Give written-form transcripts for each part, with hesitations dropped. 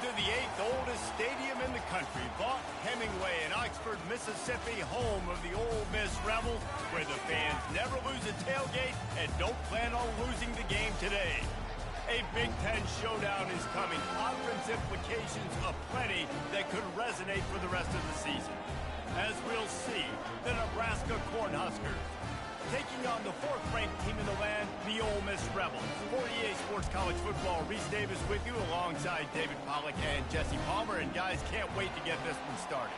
to the 8th oldest stadium in the country, Vaught Hemingway in Oxford, Mississippi, home of the OleMiss Rebels, where the fans never lose a tailgate and don't plan on losing the game today. A Big Ten showdown is coming, conference implications aplenty that could resonate for the rest of the season. As we'll see, the Nebraska Cornhuskers taking on the 4th-ranked team in the land, the OleMiss Rebels. For EA Sports College Football, Reese Davis with you alongside David Pollack and Jesse Palmer. And guys, can't wait to get this one started.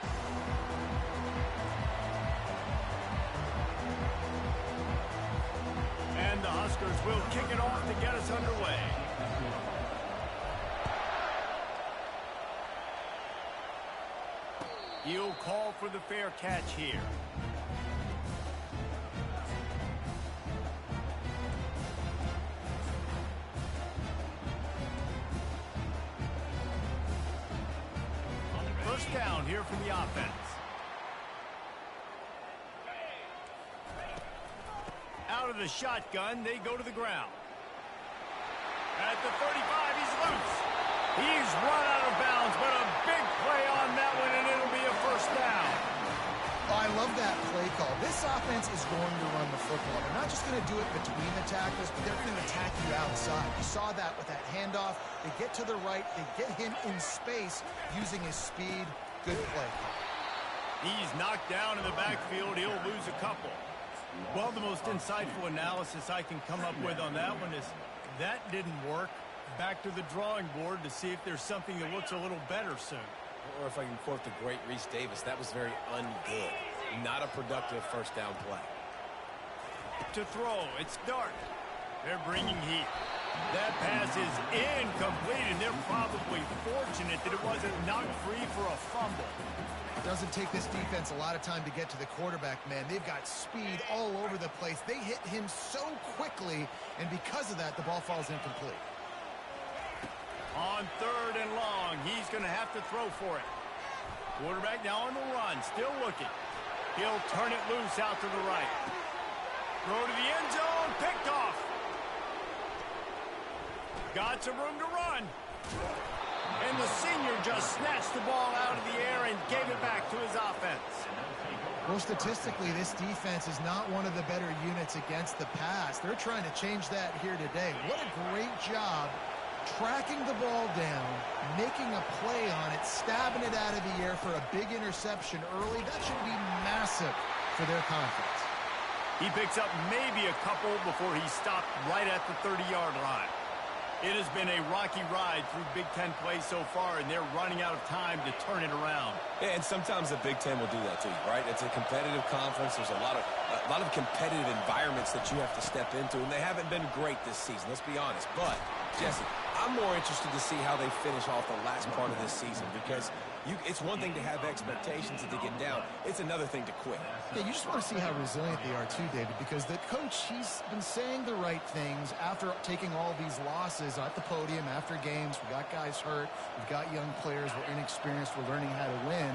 And the Huskers will kick it off to get us underway. He'll call for the fair catch here. First down here from the offense. Out of the shotgun, they go to the ground. At the 35, he's loose. He's run out of bounds, but a big play on that one, and it'll be a first down. Oh, I love that play call. This offense is going to run the football. They're not just going to do it between the tackles, but they're going to attack you outside. You saw that with that handoff. They get to the right. They get him in space using his speed. Good play call. He's knocked down in the backfield. He'll lose a couple. Well, the most insightful analysis I can come up with on that one is that didn't work. Back to the drawing board to see if there's something that looks a little better soon. Or if I can quote the great Reese Davis, that was very ungood. Not a productive first down play. To throw, it's Dart. They're bringing heat. That pass is incomplete, and they're probably fortunate that it wasn't knocked free for a fumble. It doesn't take this defense a lot of time to get to the quarterback, man. They've got speed all over the place. They hit him so quickly, and because of that, the ball falls incomplete. On 3rd and long, he's going to have to throw for it. Quarterback now on the run, still looking. He'll turn it loose out to the right. Throw to the end zone, picked off. Got some room to run. And the senior just snatched the ball out of the air and gave it back to his offense. Well, statistically, this defense is not one of the better units against the pass. They're trying to change that here today. What a great job tracking the ball down, making a play on it, stabbing it out of the air for a big interception early. That should be massive for their confidence. He picks up maybe a couple before he stopped right at the 30-yard line. It has been a rocky ride through Big Ten play so far, and they're running out of time to turn it around. Yeah, and sometimes the Big Ten will do that to you, right? It's a competitive conference. There's a lot of competitive environments that you have to step into, and they haven't been great this season, let's be honest. But, Jesse, I'm more interested to see how they finish off the last part of this season, because it's one thing to have expectations and to get down. It's another thing to quit. Yeah, you just want to see how resilient they are too, David, because the coach, he's been saying the right things after taking all these losses at the podium, after games. We got guys hurt. We've got young players. We're inexperienced. We're learning how to win.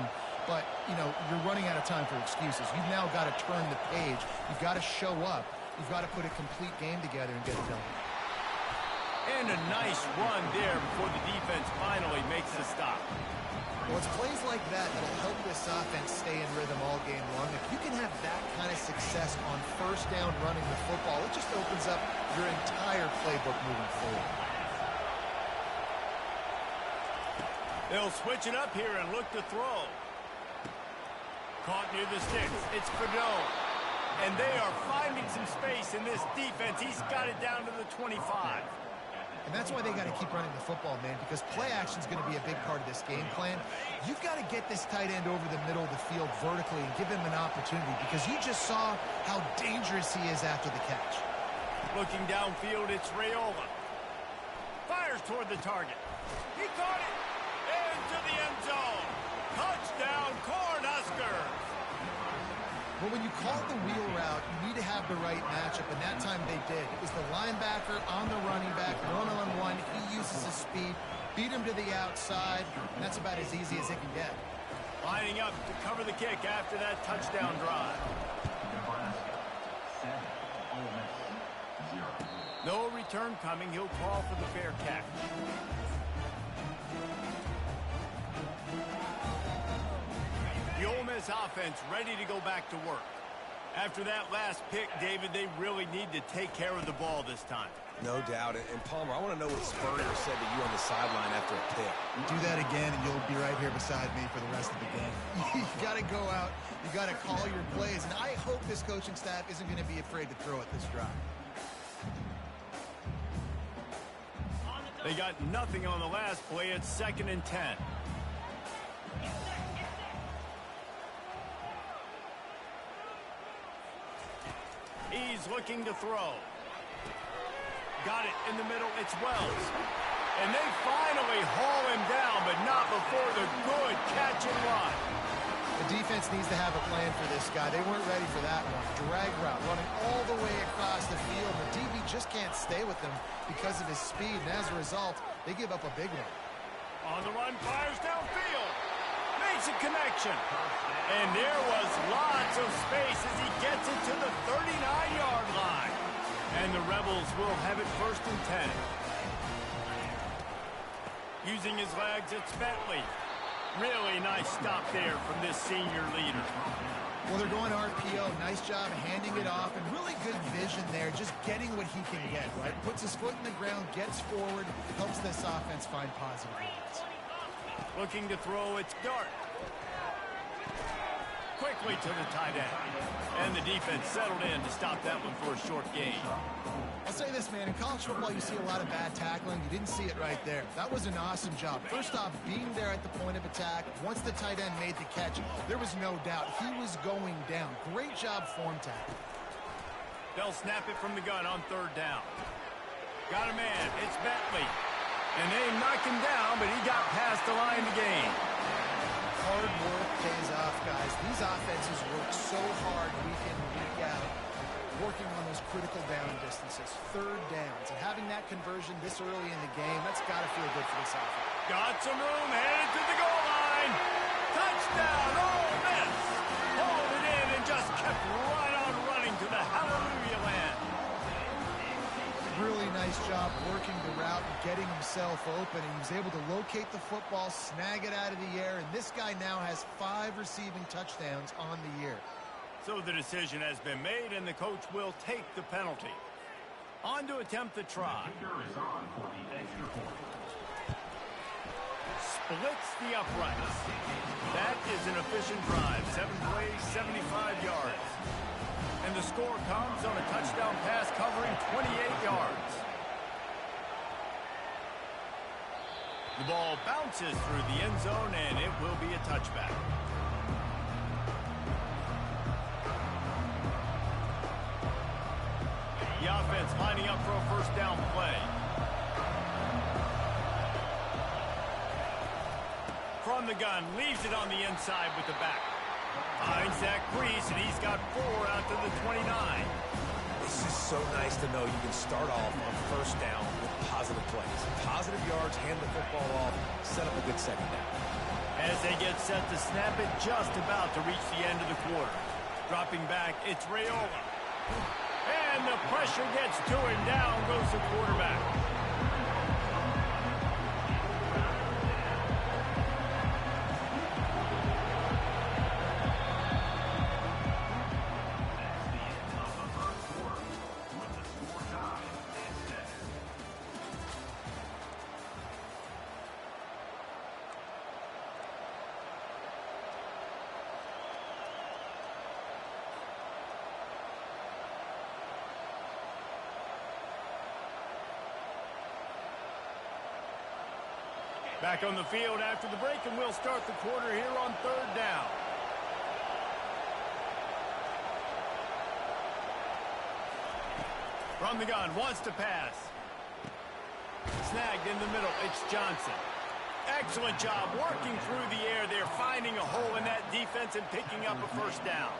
But, you know, you're running out of time for excuses. You've now got to turn the page. You've got to show up. You've got to put a complete game together and get it done. And a nice run there before the defense finally makes the stop. Well, it's plays like that that'll help this offense stay in rhythm all game long. If you can have that kind of success on first down running the football, it just opens up your entire playbook moving forward. They'll switch it up here and look to throw. Caught near the sticks. It's Fedone. And they are finding some space in this defense. He's got it down to the 25. And that's why they got to keep running the football, man, because play action is going to be a big part of this game plan. You've got to get this tight end over the middle of the field vertically and give him an opportunity, because you just saw how dangerous he is after the catch. Looking downfield, it's Raiola. Fires toward the target. He caught it. Into the end zone. Touchdown, Cornhuskers. Well, when you call the wheel route, you need to have the right matchup, and that time they did. It was the linebacker on the running back, one-on-one. He uses his speed, beat him to the outside, and that's about as easy as it can get. Lining up to cover the kick after that touchdown drive. No return coming. He'll call for the fair catch. Miss offense ready to go back to work. After that last pick, David, they really need to take care of the ball this time. No doubt. And Palmer, I want to know what Spurrier said to you on the sideline after a pick. Do that again, and you'll be right here beside me for the rest of the game. You got to go out. You got to call your plays. And I hope this coaching staff isn't going to be afraid to throw at this drive. They got nothing on the last play. It's 2nd and 10. He's looking to throw. Got it in the middle. It's Wells. And they finally haul him down, but not before the good catch and run. The defense needs to have a plan for this guy. They weren't ready for that one. Drag route, running all the way across the field. The DB just can't stay with him because of his speed, and as a result, they give up a big one. On the run, fires downfield. Makes a connection. And there was lots of space as he gets it to the 39-yard line. And the Rebels will have it 1st and 10. Using his legs, it's Bentley. Really nice stop there from this senior leader. Well, they're going RPO. Nice job handing it off, and really good vision there, just getting what he can get, right? Puts his foot in the ground, gets forward, helps this offense find positive moments. Looking to throw, it's Dart. Quickly to the tight end. And the defense settled in to stop that one for a short gain. I'll say this, man. In college football, you see a lot of bad tackling. You didn't see it right there. That was an awesome job. First off, being there at the point of attack. Once the tight end made the catch, there was no doubt he was going down. Great job form tackle. They'll snap it from the gun on 3rd down. Got a man. It's Bentley. And they knock him down, but he got past the line to gain. Hard work pays off, guys. These offenses work so hard week in and week out, working on those critical down distances, 3rd downs, and having that conversion this early in the game, that's got to feel good for this offense. Got some room, headed to the goal line. Touchdown, Ole Miss. Hauled it in and just kept right on running to the hallelujah land. Really nice job working the route and getting himself open, and he was able to locate the football, snag it out of the air, and this guy now has 5 receiving touchdowns on the year. So the decision has been made, and the coach will take the penalty. On to attempt the try. Splits the uprights. That is an efficient drive. 7 plays, 75 yards. And the score comes on a touchdown pass covering 28 yards. The ball bounces through the end zone, and it will be a touchback. The offense lining up for a 1st down play. From the gun, leaves it on the inside with the back. Finds that crease, and he's got 4 out to the 29. This is so nice to know you can start off on 1st down with positive plays. Positive yards, hand the football off, set up a good 2nd down. As they get set to snap it, just about to reach the end of the quarter. Dropping back, it's Raiola. And the pressure gets to him. Down goes the quarterback. Back on the field after the break, and we'll start the quarter here on 3rd down. From the gun, wants to pass. Snagged in the middle, it's Johnson. Excellent job working through the air there, finding a hole in that defense and picking up a 1st down.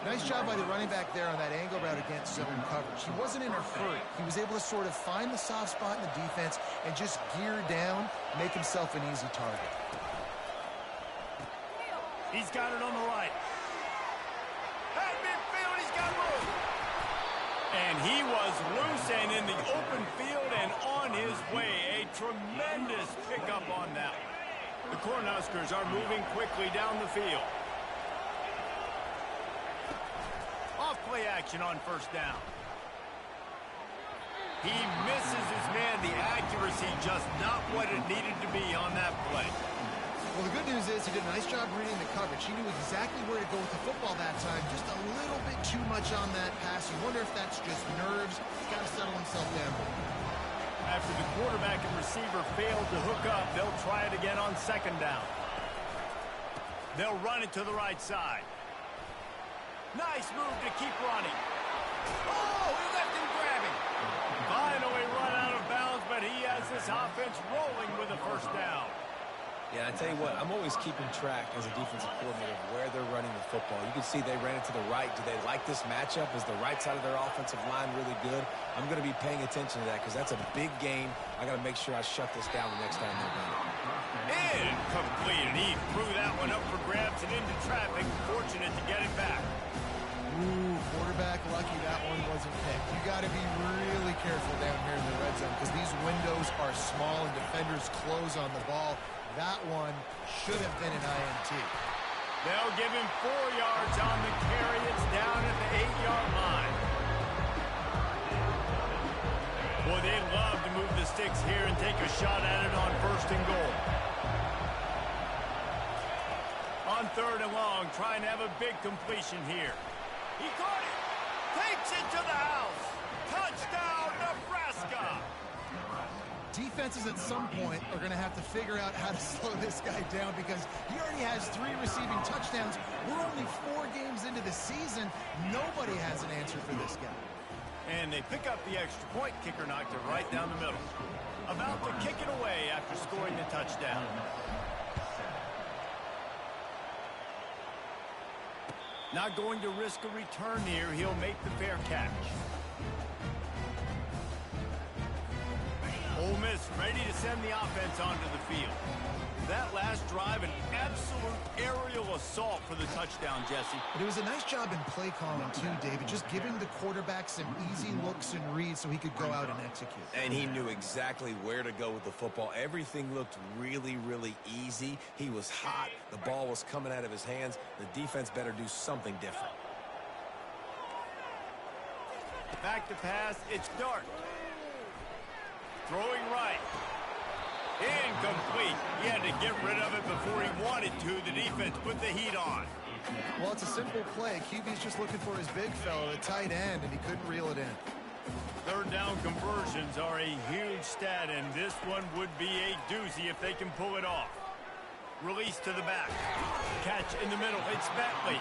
Nice job by the running back there on that angle route against zone coverage. He wasn't in a hurry. He was able to sort of find the soft spot in the defense and just gear down, make himself an easy target. He's got it on the right. At midfield, he's got room. And he was loose and in the open field and on his way. A tremendous pickup on that one. The Cornhuskers are moving quickly down the field. play action on first down. He misses his man. The accuracy just not what it needed to be on that play. Well, the good news is he did a nice job reading the coverage. He knew exactly where to go with the football that time. Just a little bit too much on that pass. You wonder if that's just nerves. He's got to settle himself down. After the quarterback and receiver failed to hook up, they'll try it again on second down. They'll run it to the right side. Nice move to keep running. Oh, he left him grabbing. Finally run out of bounds, but he has this offense rolling with a first down. Yeah, I tell you what, I'm always keeping track as a defensive coordinator of where they're running the football. You can see they ran it to the right. Do they like this matchup? Is the right side of their offensive line really good? I'm going to be paying attention to that because that's a big game. I got to make sure I shut this down the next time they're done. Incomplete, and he threw that one up for grabs and into traffic. Fortunate to get it back. Ooh, quarterback lucky that one wasn't picked. You got to be really careful down here in the red zone because these windows are small and defenders close on the ball. That one should have been an INT. They'll give him 4 yards on the carry. It's down at the 8-yard line. Boy, they'd love to move the sticks here and take a shot at it on first and goal. On third and long, trying to have a big completion here. He caught it. Takes it to the house. Touchdown, Nebraska. Defenses at some point are going to have to figure out how to slow this guy down because he already has 3 receiving touchdowns. We're only 4 games into the season. Nobody has an answer for this guy. And they pick up the extra point. Kicker knocked it right down the middle. About to kick it away after scoring the touchdown. Not going to risk a return here. He'll make the fair catch. Ole Miss ready to send the offense onto the field. That last drive, an absolute aerial assault for the touchdown, Jesse. But it was a nice job in play calling, too, David, just giving the quarterback some easy looks and reads so he could go out and execute. And he knew exactly where to go with the football. Everything looked really, really easy. He was hot. The ball was coming out of his hands. The defense better do something different. Back to pass. It's Dart. Throwing right. Incomplete. He had to get rid of it before he wanted to. The defense put the heat on. Well, it's a simple play. QB's just looking for his big fella, the tight end, and he couldn't reel it in. Third down conversions are a huge stat, and this one would be a doozy if they can pull it off. Release to the back. Catch in the middle. It's Bentley.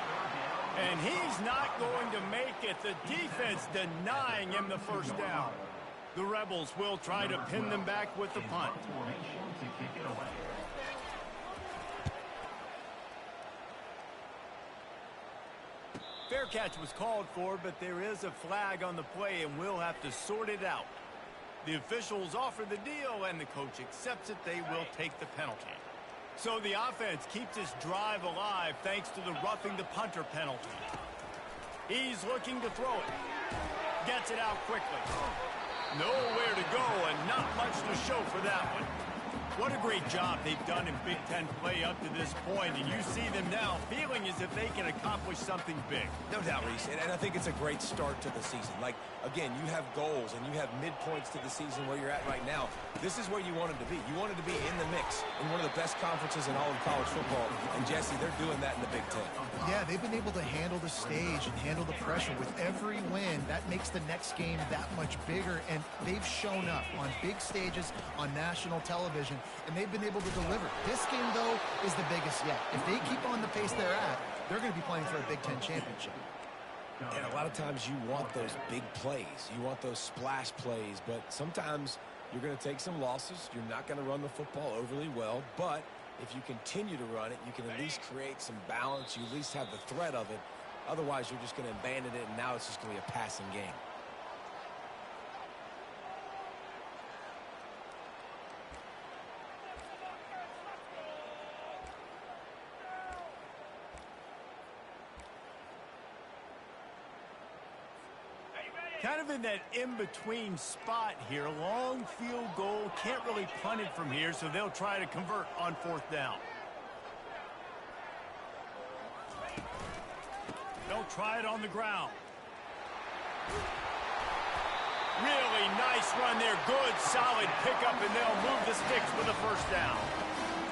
And he's not going to make it. The defense denying him the first down. The Rebels will try to pin them back with the punt. Fair catch was called for, but there is a flag on the play, and we'll have to sort it out. The officials offer the deal, and the coach accepts it. They will take the penalty. So the offense keeps this drive alive thanks to the roughing the punter penalty. He's looking to throw it. Gets it out quickly. Nowhere to go and not much to show for that one. What a great job they've done in Big Ten play up to this point, and you see them now feeling as if they can accomplish something big. No doubt, Reese, and I think it's a great start to the season. Like, again, you have goals and you have midpoints to the season where you're at right now. This is where you wanted to be. You wanted to be in the mix in one of the best conferences in all of college football, and Jesse, they're doing that in the Big Ten. Yeah, they've been able to handle the stage and handle the pressure. With every win, that makes the next game that much bigger, and they've shown up on big stages on national television, and they've been able to deliver. This game, though, is the biggest yet. If they keep on the pace they're at, they're going to be playing for a Big Ten championship. And a lot of times you want those big plays. You want those splash plays, but sometimes you're going to take some losses. You're not going to run the football overly well, but if you continue to run it, you can at least create some balance. You at least have the threat of it. Otherwise, you're just going to abandon it, and now it's just going to be a passing game. Kind of in that in-between spot here. Long field goal. Can't really punt it from here, so they'll try to convert on fourth down. They'll try it on the ground. Really nice run there. Good, solid pickup, and they'll move the sticks with a first down.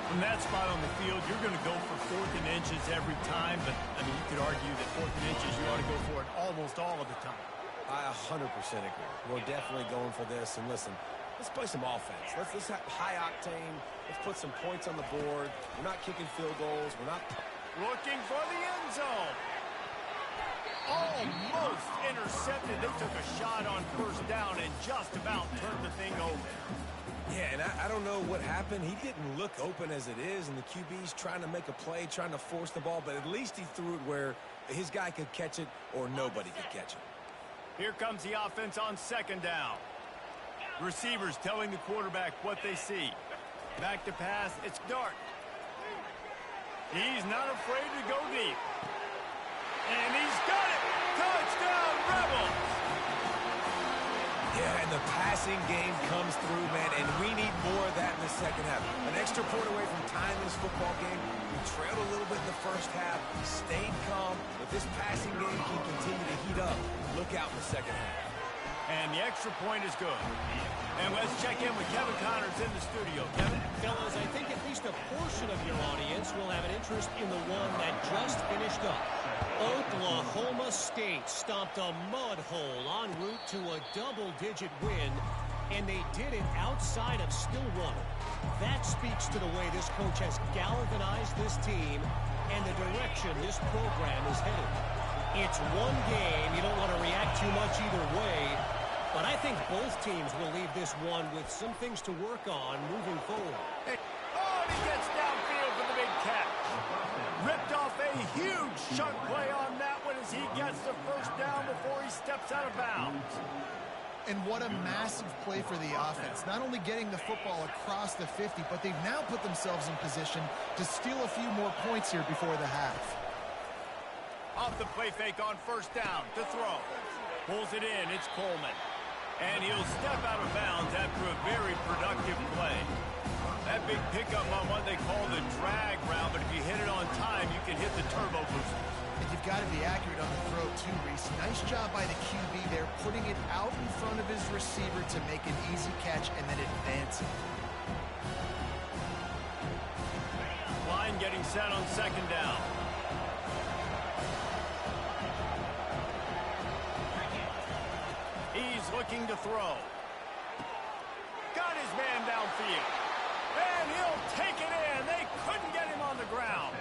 From that spot on the field, you're going to go for 4th and inches every time, but, I mean, you could argue that 4th and inches, you ought to go for it almost all of the time. I 100% agree. We're definitely going for this, and listen, let's play some offense. Let's have high octane. Let's put some points on the board. We're not kicking field goals. We're not looking for the end zone. Almost intercepted. They took a shot on first down and just about turned the thing over. Yeah, and I don't know what happened. He didn't look open as it is, and the QB's trying to make a play, trying to force the ball, but at least he threw it where his guy could catch it or nobody could catch it. Here comes the offense on 2nd down. Receivers telling the quarterback what they see. Back to pass, it's Dart. He's not afraid to go deep. And he's got it! Touchdown, Rebels! Yeah, and the passing game comes through, man, and we need more of that in the second half. An extra point away from tying this football game. We trailed a little bit in the first half, stayed calm. If this passing game can continue to heat up, look out in the second half. And the extra point is good. And let's check in with Kevin Connors in the studio. Kevin? Fellas, I think at least a portion of your audience will have an interest in the one that just finished up. Oklahoma State stomped a mud hole en route to a double-digit win, and they did it outside of Stillwater. That speaks to the way this coach has galvanized this team and the direction this program is headed. It's one game. You don't want to react too much either way, but I think both teams will leave this one with some things to work on moving forward. Oh, and he gets downfield for the big catch. Ripped off a huge chunk play on that one as he gets the first down before he steps out of bounds. And what a massive play for the offense. Not only getting the football across the 50, but they've now put themselves in position to steal a few more points here before the half. Off the play fake on first down to throw. Pulls it in, it's Coleman. And he'll step out of bounds after a very productive play. That big pickup on what they call the drag route, but if you hit it on time, you can hit the turbo booster. And you've got to be accurate on the throw too, Reese. Nice job by the QB there, putting it out in front of his receiver to make an easy catch and then advancing. Line getting set on 2nd down. He's looking to throw. Got his man downfield. And he'll take it in. They couldn't get him on the ground.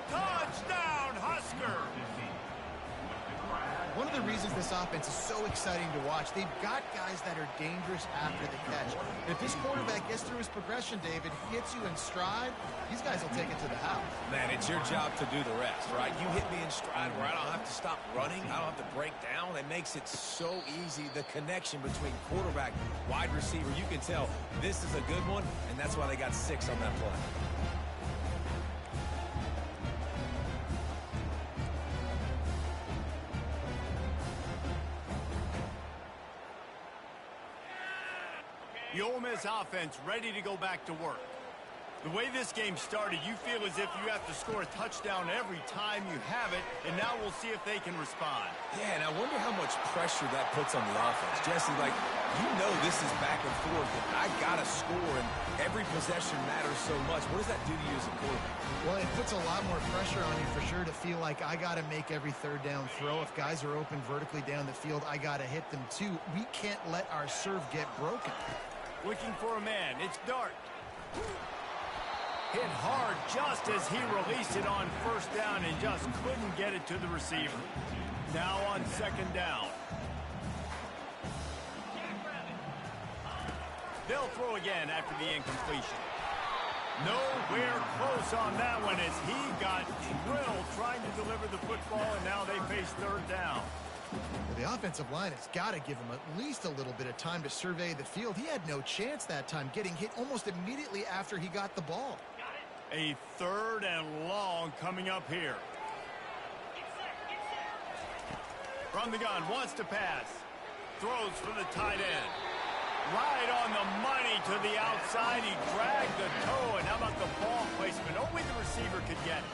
Touchdown, Husker. One of the reasons this offense is so exciting to watch, they've got guys that are dangerous after the catch. And if this quarterback gets through his progression, David, hits you in stride, these guys will take it to the house. Man, it's your job to do the rest, right? You hit me in stride where I don't have to stop running. I don't have to break down. It makes it so easy. The connection between quarterback, wide receiver, you can tell this is a good one, and that's why they got 6 on that play. The Ole Miss offense ready to go back to work. The way this game started, you feel as if you have to score a touchdown every time you have it, and now we'll see if they can respond. Yeah, and I wonder how much pressure that puts on the offense. Jesse, like, you know this is back and forth, and I got to score, and every possession matters so much. What does that do to you as a quarterback? Well, it puts a lot more pressure on you for sure to feel like I got to make every 3rd down throw. If guys are open vertically down the field, I got to hit them too. We can't let our serve get broken. Looking for a man. It's Dart. Hit hard just as he released it on first down and just couldn't get it to the receiver. Now on 2nd down. They'll throw again after the incompletion. Nowhere close on that one as he got drilled trying to deliver the football, and now they face 3rd down. Well, the offensive line has got to give him at least a little bit of time to survey the field. He had no chance that time, getting hit almost immediately after he got the ball. A 3rd and long coming up here. From the gun, wants to pass. Throws for the tight end. Right on the money to the outside. He dragged the toe, and how about the ball placement? Only the receiver could get it.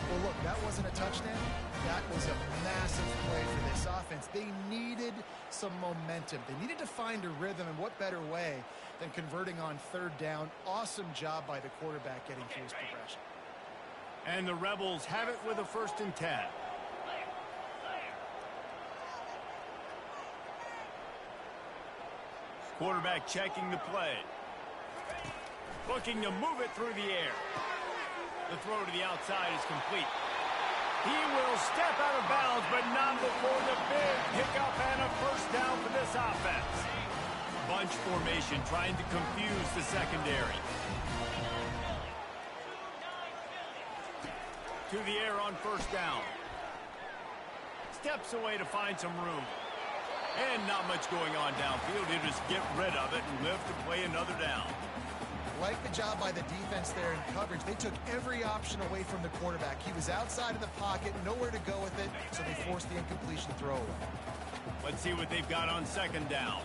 Well, look, that wasn't a touchdown, That was a massive play for this offense. They needed some momentum. They needed to find a rhythm, and what better way than converting on third down. Awesome job by the quarterback getting through his progression. And the Rebels have it with a 1st and 10. Quarterback checking the play. Looking to move it through the air. The throw to the outside is complete. He will step out of bounds, but not before the big pickup and a 1st down for this offense. Bunch formation trying to confuse the secondary. To the air on 1st down. Steps away to find some room. And not much going on downfield. He'll just get rid of it and live to play another down. Like the job by the defense there in coverage. They took every option away from the quarterback. He was outside of the pocket, nowhere to go with it, so they forced the incompletion throwaway. Let's see what they've got on 2nd down.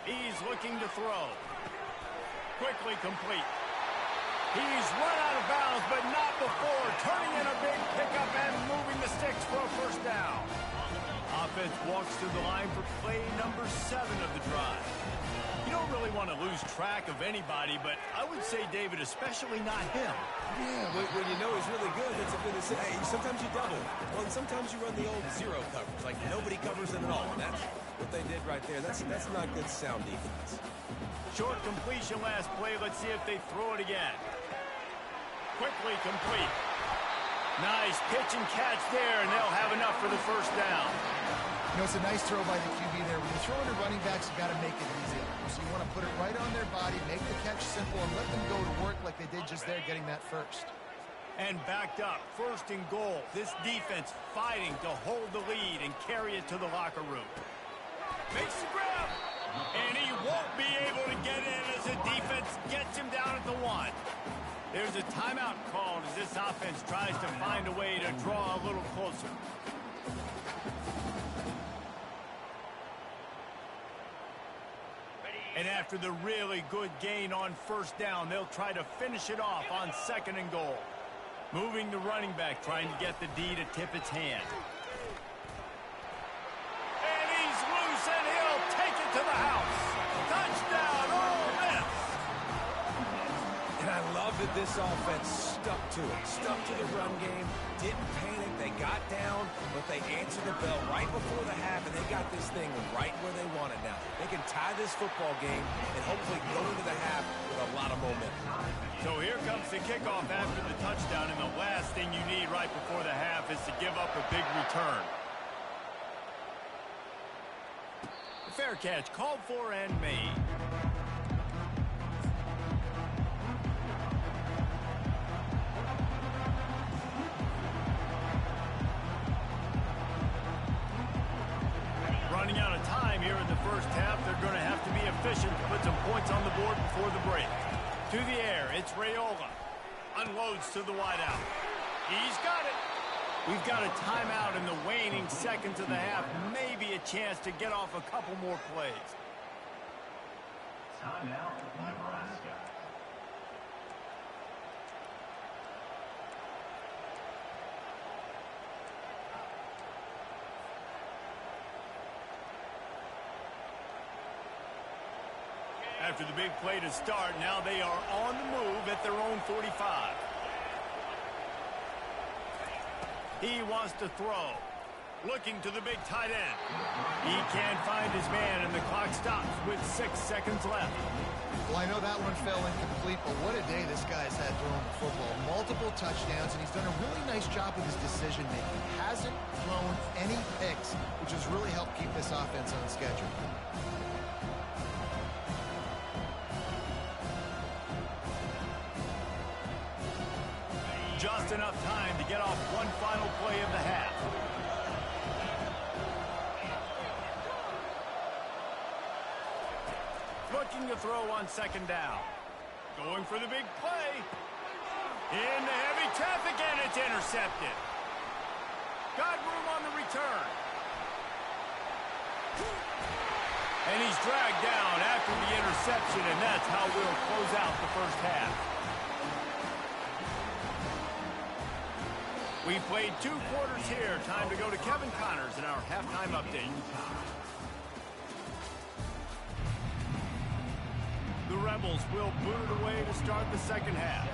He's looking to throw. Quickly complete. He's run out of bounds, but not before turning in a big pickup and moving the sticks for a 1st down. Offense walks to the line for play number 7 of the drive. You don't really want to lose track of anybody, but I would say, David, especially not him. Yeah, when you know he's really good, that's a good to say. Hey, sometimes you double. Well, and sometimes you run the old zero coverage, like nobody covers him at all. And that's what they did right there. That's not good sound defense. Short completion last play. Let's see if they throw it again. Quickly complete. Nice pitch and catch there, and they'll have enough for the 1st down. You know, it's a nice throw by the QB there. When you're throwing to running backs, you got to make it easy. So you want to put it right on their body, make the catch simple, and let them go to work like they did just there, getting that 1st. And backed up, 1st and goal. This defense fighting to hold the lead and carry it to the locker room. Makes the grab, and he won't be able to get in as the defense gets him down at the 1. There's a timeout called as this offense tries to find a way to draw a little closer. And after the really good gain on 1st down, they'll try to finish it off on 2nd and goal. Moving the running back, trying to get the D to tip its hand. And he's loose, and he'll take it to the house. Touchdown, Ole Miss! And I love that this offense stuck to it. Stuck to the run game. Didn't panic. They got down, but they answered the bell right before the half, and they got this thing right where they want it now. They can tie this football game and hopefully go into the half with a lot of momentum. So here comes the kickoff after the touchdown, and the last thing you need right before the half is to give up a big return. The fair catch called for and made. Running out of time here in the 1st half. They're going to have to be efficient to put some points on the board before the break. To the air, it's Raiola. Unloads to the wideout. He's got it. We've got a timeout in the waning seconds of the half. Maybe a chance to get off a couple more plays. Timeout, Nebraska. After the big play to start, now they are on the move at their own 45. He wants to throw. Looking to the big tight end. He can't find his man, and the clock stops with 6 seconds left. Well, I know that one fell incomplete, but what a day this guy's had throwing the football. Multiple touchdowns, and he's done a really nice job with his decision-making. Hasn't thrown any picks, which has really helped keep this offense on schedule. Just enough time to get off one final play of the half. Looking to throw on 2nd down. Going for the big play. In the heavy traffic, and it's intercepted. Got room on the return. And he's dragged down after the interception, and that's how we'll close out the 1st half. We played 2 quarters here. Time to go to Kevin Connors in our halftime update. The Rebels will boot it away to start the second half.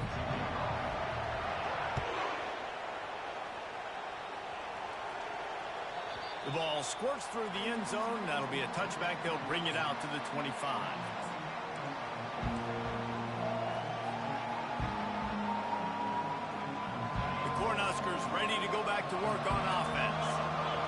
The ball squirts through the end zone. That'll be a touchback. They'll bring it out to the 25. Cornhuskers ready to go back to work on offense.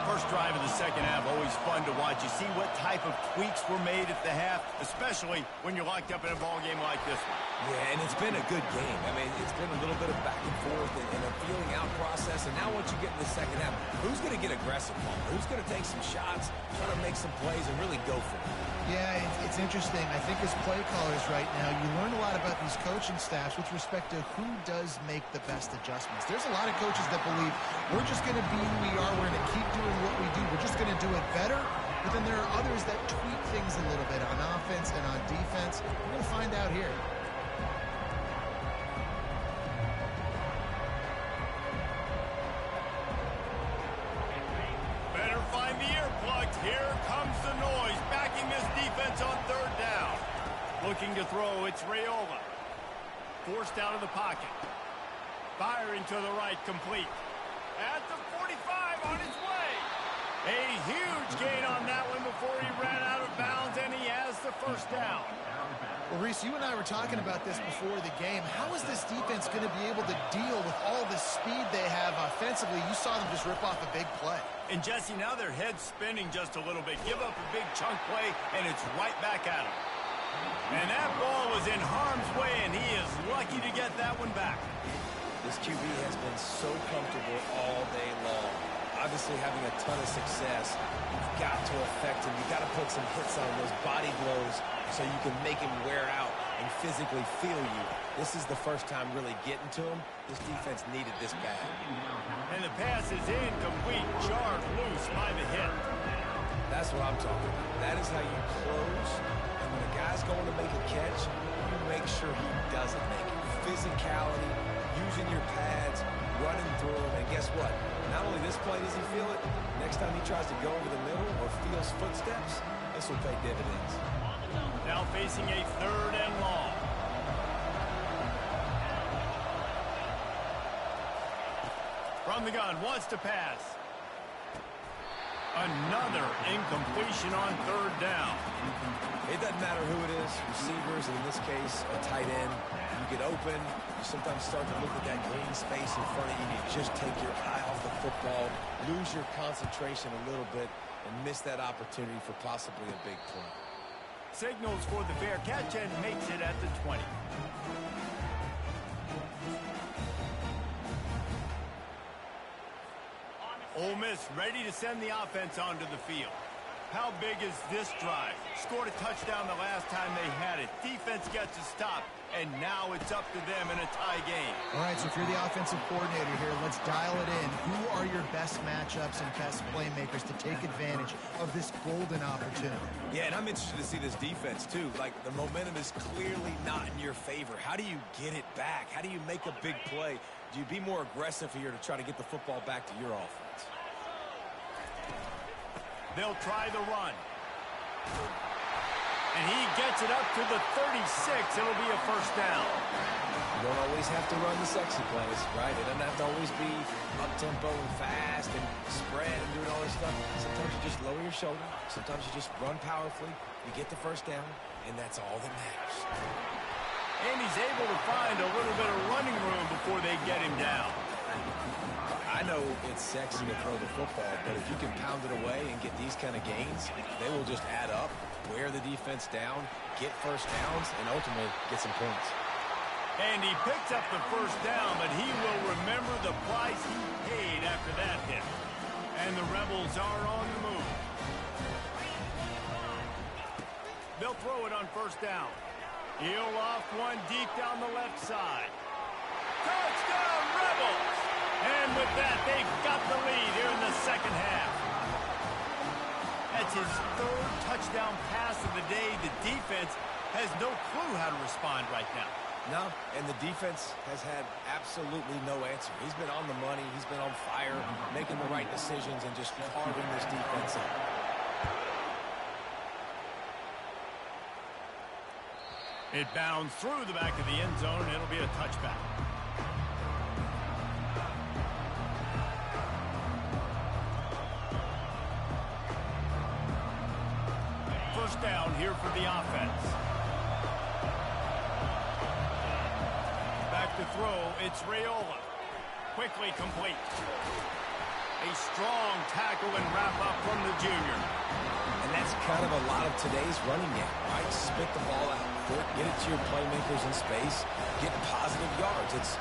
First drive of the second half, always fun to watch. You see what type of tweaks were made at the half, especially when you're locked up in a ball game like this one. Yeah, and it's been a good game. I mean, it's been a little bit of back and forth and a feeling out process. And now once you get in the second half, who's going to get aggressive, Paul? Who's going to take some shots, try to make some plays, and really go for it? Yeah, it's interesting. I think as play callers right now, you learn a lot about these coaching staffs with respect to who does make the best adjustments. There's a lot of coaches that believe we're just going to be who we are. We're going to keep doing what we do. We're just going to do it better. But then there are others that tweak things a little bit on offense and on defense. We're going to find out here. Better find the earplugs. Here comes the noise. Backing this defense on third down. Looking to throw, it's Raiola. Forced out of the pocket. Firing to the right, complete. At the 45, on his way. A huge gain on that one before he ran out of bounds, and he has the first down. Well, Reese, you and I were talking about this before the game. How is this defense going to be able to deal with all the speed they have offensively? You saw them just rip off a big play. And, Jesse, now their head's spinning just a little bit. Give up a big chunk play, and it's right back at him. And that ball was in harm's way, and he is lucky to get that one back. This QB has been so comfortable all day long. Obviously having a ton of success. You've got to affect him. You've got to put some hits on those body blows so you can make him wear out and physically feel you. This is the first time really getting to him. This defense needed this bad. And the pass is incomplete, jarred loose by the hit. That's what I'm talking about. That is how you close. And when a guy's going to make a catch, you make sure he doesn't make it. Physicality, using your pads, running through him. And guess what? Not only this play does he feel it, next time he tries to go over the middle or feels footsteps, this will pay dividends. Now facing a third and long. From the gun, wants to pass. Another incompletion on third down. It doesn't matter who it is, receivers, and in this case, a tight end. You get open, you sometimes start to look at that green space in front of you, and you just take your eye off the football, lose your concentration a little bit, and miss that opportunity for possibly a big play. Signals for the fair catch and makes it at the 20. Ole Miss ready to send the offense onto the field. How big is this drive? Scored a touchdown the last time they had it. Defense gets a stop, and now it's up to them in a tie game. All right, so if you're the offensive coordinator here, let's dial it in. Who are your best matchups and best playmakers to take advantage of this golden opportunity? Yeah, and I'm interested to see this defense, too. Like, the momentum is clearly not in your favor. How do you get it back? How do you make a big play? Do you be more aggressive here to try to get the football back to your offense? They'll try the run. And he gets it up to the 36. It'll be a first down. You don't always have to run the sexy plays, right? It doesn't have to always be up-tempo and fast and spread and doing all this stuff. Sometimes you just lower your shoulder. Sometimes you just run powerfully. You get the first down, and that's all that matters. And he's able to find a little bit of running room before they get him down. I know it's sexy to throw the football, but if you can pound it away and get these kind of gains, they will just add up, wear the defense down, get first downs, and ultimately get some points. And he picks up the first down, but he will remember the price he paid after that hit. And the Rebels are on the move. They'll throw it on first down. He'll off one deep down the left side. Touchdown, Rebels! And with that, they've got the lead here in the second half. That's his third touchdown pass of the day. The defense has no clue how to respond right now. No, and the defense has had absolutely no answer. He's been on the money. He's been on fire, making the right decisions, and just carving this defense up. It bounds through the back of the end zone, and it'll be a touchback. First down here for the offense. Back to throw, it's Raiola. Quickly complete. A strong tackle and wrap up from the junior. And that's kind of a lot of today's running game, right? Spit the ball out quick, get it to your playmakers in space, get positive yards. It's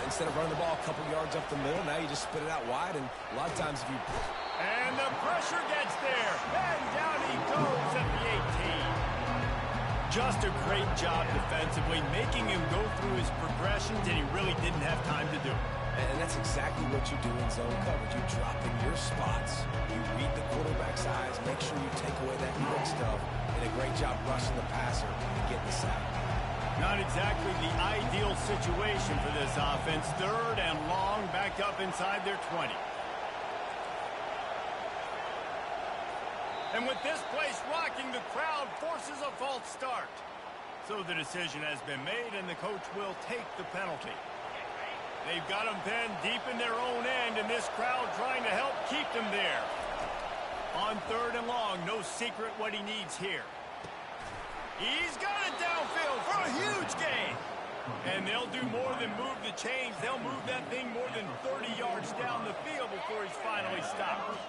instead of running the ball a couple yards up the middle, now you just spit it out wide, and a lot of times if you... And the pressure gets there, and down he goes at the 18. Just a great job defensively, making him go through his progressions, and he really didn't have time to do it. And that's exactly what you do in zone coverage. You drop in your spots, you read the quarterback's eyes, make sure you take away that quick stuff, and a great job rushing the passer and getting the sack. Not exactly the ideal situation for this offense. Third and long, back up inside their 20. And with this place rocking, the crowd forces a false start. So the decision has been made, and the coach will take the penalty. They've got them pinned deep in their own end, and this crowd trying to help keep them there. On third and long, no secret what he needs here. He's got it downfield for a huge gain. And they'll do more than move the chains. They'll move that thing more than 30 yards down the field before he's finally stopped.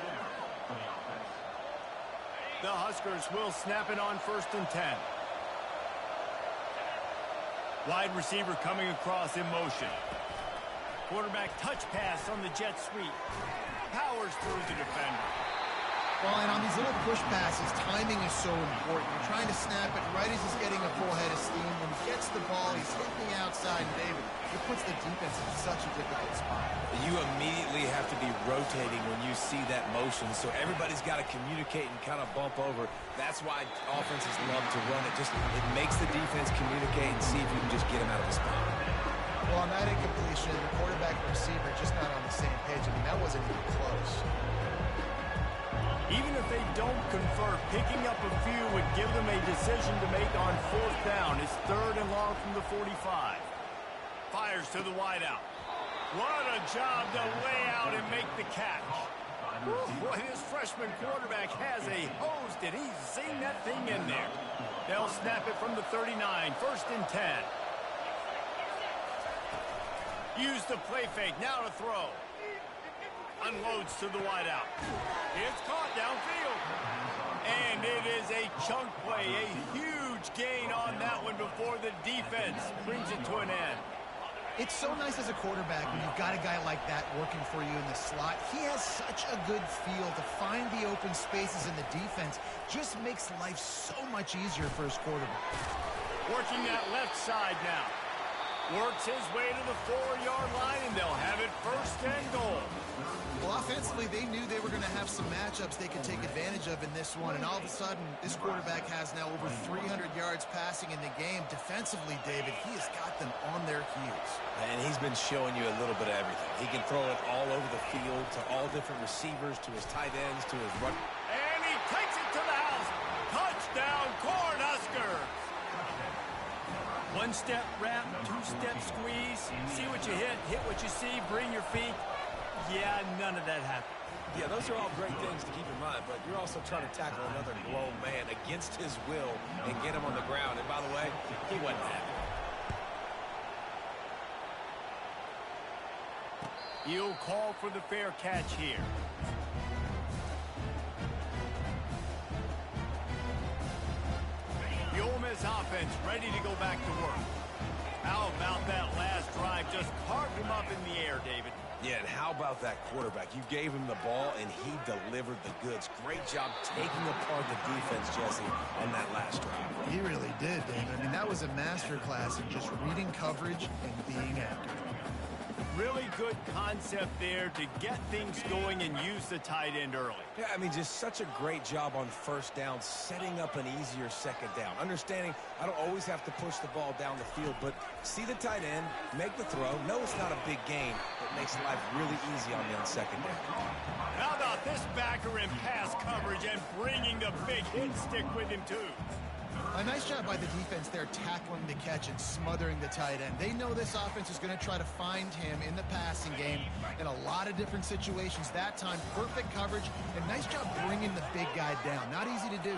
The Huskers will snap it on 1st and 10. Wide receiver coming across in motion. Quarterback touch pass on the jet sweep. Powers through the defender. Well, and on these little push passes, timing is so important. You're trying to snap it right as he's getting a full head of steam. When he gets the ball, he's hitting the outside, and David, it puts the defense in such a difficult spot. You immediately have to be rotating when you see that motion, so everybody's got to communicate and kind of bump over. That's why offenses love to run it. It makes the defense communicate and see if you can just get him out of the spot. Well, on that incompletion, the quarterback and receiver just not on the same page. I mean, that wasn't even close. Even if they don't convert, picking up a few would give them a decision to make on 4th down. It's 3rd and long from the 45. Fires to the wideout. What a job to lay out and make the catch. Boy, this freshman quarterback has a hose. Did he zing that thing in there? They'll snap it from the 39. 1st and 10. Use the play fake. Now to throw. Unloads to the wideout. It's caught downfield. And it is a chunk play. A huge gain on that one before the defense brings it to an end. It's so nice as a quarterback when you've got a guy like that working for you in the slot. He has such a good feel to find the open spaces in the defense. Just makes life so much easier for his quarterback. Working that left side now. Works his way to the 4-yard line, and they'll have it 1st and goal. Well, offensively, they knew they were going to have some matchups they could take advantage of in this one, and all of a sudden, this quarterback has now over 300 yards passing in the game. Defensively, David, he has got them on their heels. And he's been showing you a little bit of everything. He can throw it all over the field to all different receivers, to his tight ends, to his run. And he takes it to the house. Touchdown, Cornhuskers. 1-step wrap, 2-step squeeze. See what you hit what you see, bring your feet. Yeah, none of that happened. Yeah, those are all great things to keep in mind, but you're also trying to tackle another grown man against his will and get him on the ground. And by the way, he wasn't happy. He'll call for the fair catch here. The Ole Miss offense ready to go back to work. How about that last drive? Just carved him up in the air, David. Yeah, and how about that quarterback? You gave him the ball, and he delivered the goods. Great job taking apart the defense, Jesse, on that last drive. He really did, David. I mean, that was a masterclass in just reading coverage and being accurate. really good concept there to get things going and use the tight end early. Yeah, I mean, just such a great job on first down, setting up an easier second down. Understanding I don't always have to push the ball down the field, but see the tight end, make the throw. No, it's not a big gain. It makes life really easy on me on second down. How about this backer in pass coverage and bringing the big hit stick with him, too? A nice job by the defense there, tackling the catch and smothering the tight end. They know this offense is going to try to find him in the passing game in a lot of different situations. That time, perfect coverage, and nice job bringing the big guy down. Not easy to do.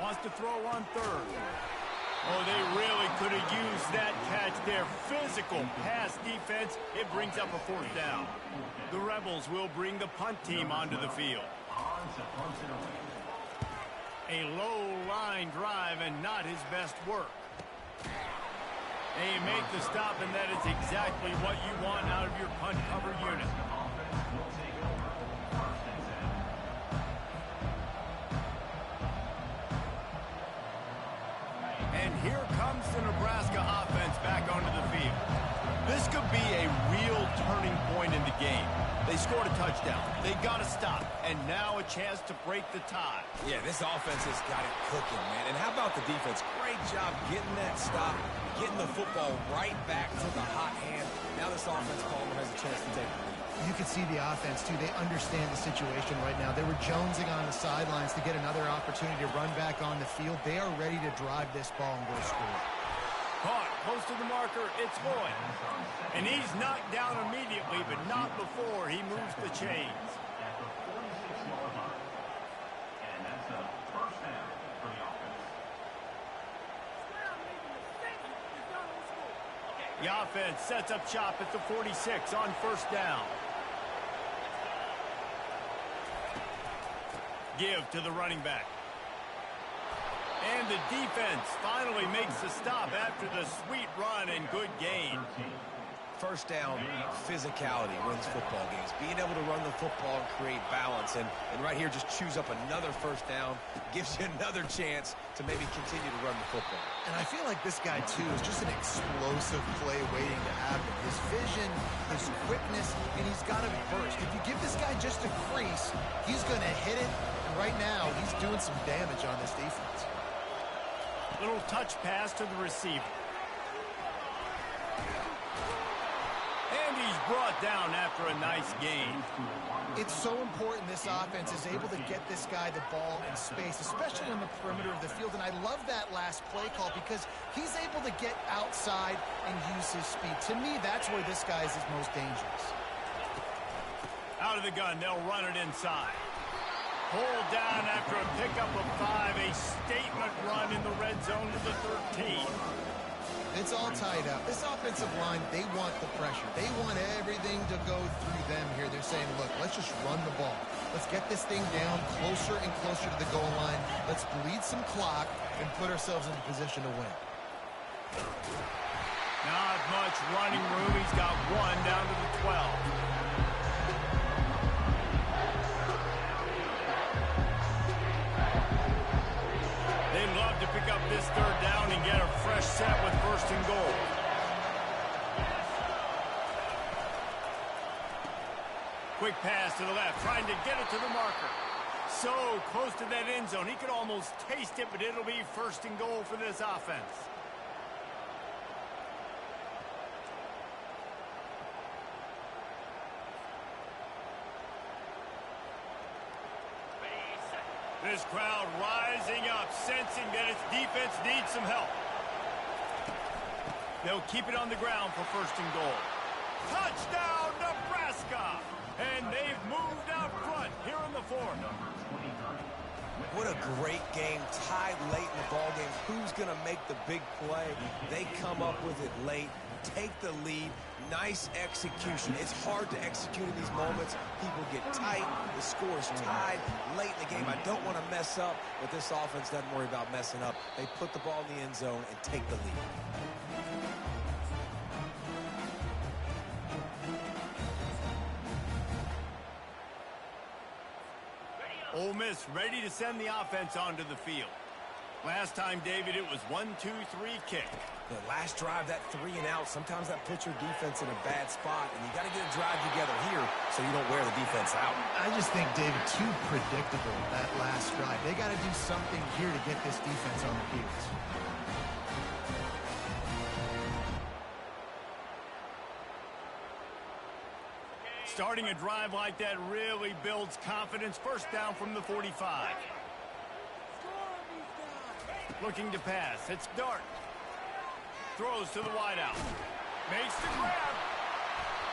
Wants to throw on third. Oh, they really could have used that catch there. Physical pass defense. It brings up a fourth down. The Rebels will bring the punt team onto the field. A low line drive and not his best work. They make the stop, and that is exactly what you want out of your punt cover unit. And here comes the Nebraska offense back onto the field. This could be a real turning point in the game. They scored a touchdown. They got to stop. And now a chance to break the tie. Yeah, this offense has got it cooking, man. And how about the defense? Great job getting that stop, getting the football right back to the hot hand. Now this offense, Palmer, has a chance to take it. You can see the offense, too. They understand the situation right now. They were jonesing on the sidelines to get another opportunity to run back on the field. They are ready to drive this ball and go score. Caught close to the marker. It's Lloyd. And he's knocked down immediately, but not before he moves the chains. And that's a first down for the offense. The offense sets up shop at the 46 on first down. Give to the running back. And the defense finally makes the stop after the sweet run and good gain. First down, physicality wins football games. Being able to run the football and create balance. And right here, just choose up another first down. Gives you another chance to maybe continue to run the football. And I feel like this guy, too, is just an explosive play waiting to happen. His vision, his quickness, and he's got a burst. If you give this guy just a crease, he's going to hit it. And right now, he's doing some damage on this defense. Little touch pass to the receiver. And he's brought down after a nice gain. It's so important this offense is able to get this guy the ball in space, especially on the perimeter of the field. And I love that last play call because he's able to get outside and use his speed. To me, that's where this guy is his most dangerous. Out of the gun, they'll run it inside. Pulled down after a pickup of 5, a statement run in the red zone to the 13. It's all tied up. This offensive line, they want the pressure. They want everything to go through them here. They're saying, look, let's just run the ball. Let's get this thing down closer and closer to the goal line. Let's bleed some clock and put ourselves in a position to win. Not much running room. He's got one down to the 12. They'd love to pick up this third down and get a fresh set with first and goal. Quick pass to the left, trying to get it to the marker. So close to that end zone. He could almost taste it, but it'll be first and goal for this offense. This crowd rising up, sensing that its defense needs some help. They'll keep it on the ground for first and goal. Touchdown, Nebraska! And they've moved out front here in the fourth. What a great game, tied late in the ball game. Who's going to make the big play? They come up with it late, take the lead. Nice execution. It's hard to execute in these moments. People get tight. The score is tied late in the game. I don't want to mess up, but this offense doesn't worry about messing up. They put the ball in the end zone and take the lead. Ole Miss ready to send the offense onto the field. Last time, David, it was 1-2-3 kick. The last drive, that 3 and out, sometimes that puts your defense in a bad spot, and you got to get a drive together here so you don't wear the defense out. I just think, David, too predictable, that last drive. They got to do something here to get this defense on their heels. Starting a drive like that really builds confidence. First down from the 45. Looking to pass. It's Dart. Throws to the wideout. Makes the grab.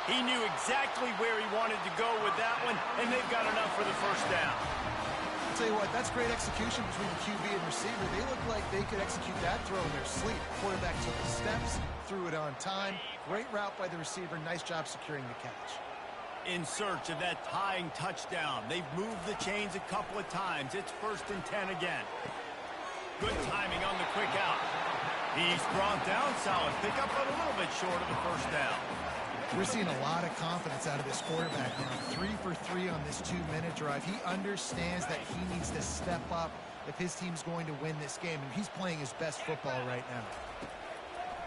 He knew exactly where he wanted to go with that one, and they've got enough for the first down. I'll tell you what, that's great execution between the QB and receiver. They look like they could execute that throw in their sleep. Quarterback took the steps, threw it on time. Great route by the receiver. Nice job securing the catch. In search of that tying touchdown. They've moved the chains a couple of times. It's 1st and 10 again. Good timing on the quick out. He's brought down. Solid pickup, but a little bit short of the first down. We're seeing a lot of confidence out of this quarterback now. 3 for 3 on this 2-minute drive. He understands that he needs to step up if his team's going to win this game, and he's playing his best football right now.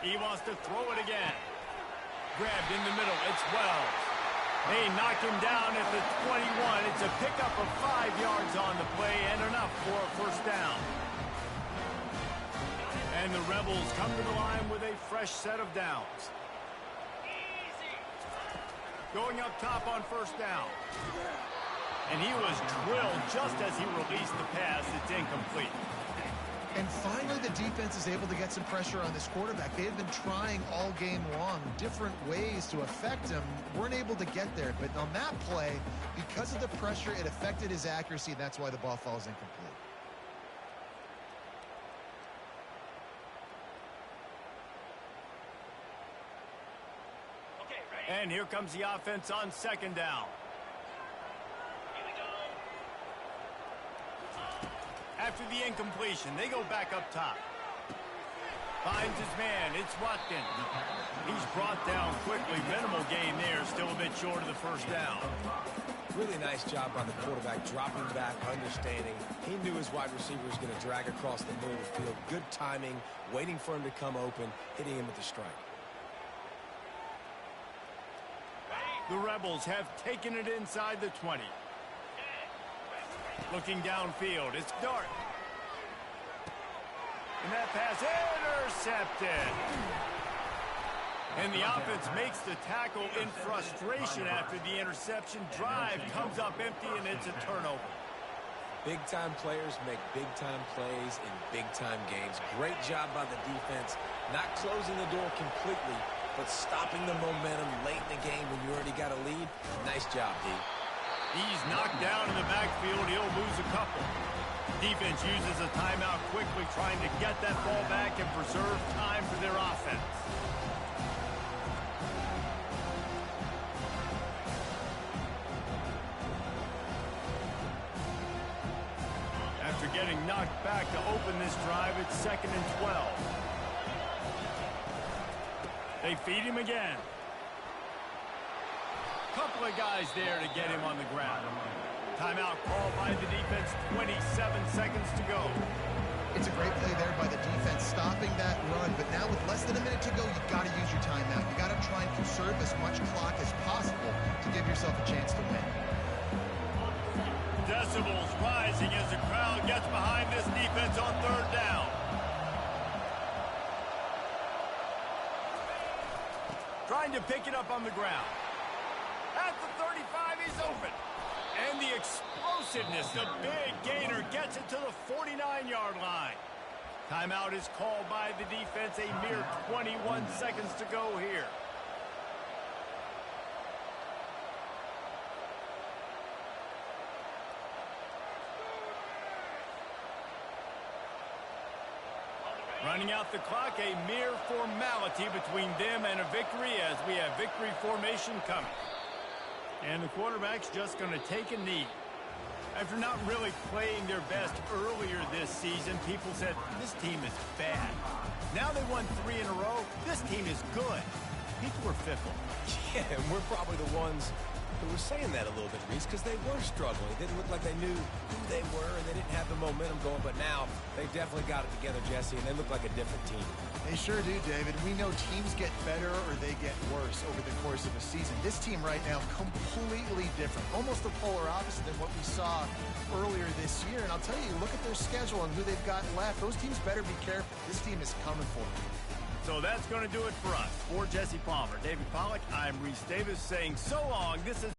He wants to throw it again. Grabbed in the middle. It's Wells. They knock him down at the 21. It's a pickup of 5 yards on the play and enough for a first down. And the Rebels come to the line with a fresh set of downs. Going up top on first down. And he was drilled just as he released the pass. It's incomplete. And finally, the defense is able to get some pressure on this quarterback. They had been trying all game long different ways to affect him. Weren't able to get there. But on that play, because of the pressure, it affected his accuracy. That's why the ball falls incomplete. And here comes the offense on second down. After the incompletion, they go back up top. Finds his man. It's Watkins. He's brought down quickly. Minimal gain there. Still a bit short of the first down. Really nice job by the quarterback, dropping back, understanding. He knew his wide receiver was going to drag across the middle of the field. Good timing, waiting for him to come open, hitting him with the strike. The Rebels have taken it inside the 20. Looking downfield, it's Dart. And that pass intercepted. And the offense makes the tackle in frustration after the interception. Drive comes up empty, and it's a turnover. Big-time players make big-time plays in big-time games. Great job by the defense, not closing the door completely, but stopping the momentum late in the game when you already got a lead. Nice job, D. He's knocked down in the backfield. He'll lose a couple. Defense uses a timeout quickly, trying to get that ball back and preserve time for their offense. After getting knocked back to open this drive, it's 2nd and 12. They feed him again. Couple of guys there to get him on the ground. Timeout called by the defense. 27 seconds to go. It's a great play there by the defense, stopping that run. But now with less than a minute to go, you've got to use your timeout. You've got to try and conserve as much clock as possible to give yourself a chance to win. Decibels rising as the crowd gets behind this defense on third down. Trying to pick it up on the ground. At the 35, he's open. And the explosiveness, the big gainer, gets it to the 49-yard line. Timeout is called by the defense. A mere 21 seconds to go here. Running out the clock, a mere formality between them and a victory as we have victory formation coming. And the quarterback's just going to take a knee. After not really playing their best earlier this season, people said, this team is bad. Now they won 3 in a row. This team is good. People were fickle. Yeah, and we're probably the ones who was saying that a little bit, Reese, because they were struggling. It didn't look like they knew who they were, and they didn't have the momentum going. But now they definitely got it together, Jesse, and they look like a different team. They sure do, David. We know teams get better or they get worse over the course of a season. This team right now, completely different. Almost the polar opposite than what we saw earlier this year. And I'll tell you, look at their schedule and who they've got left. Those teams better be careful. This team is coming for them. So that's going to do it for us. For Jesse Palmer, David Pollack, I'm Reese Davis saying so long. This is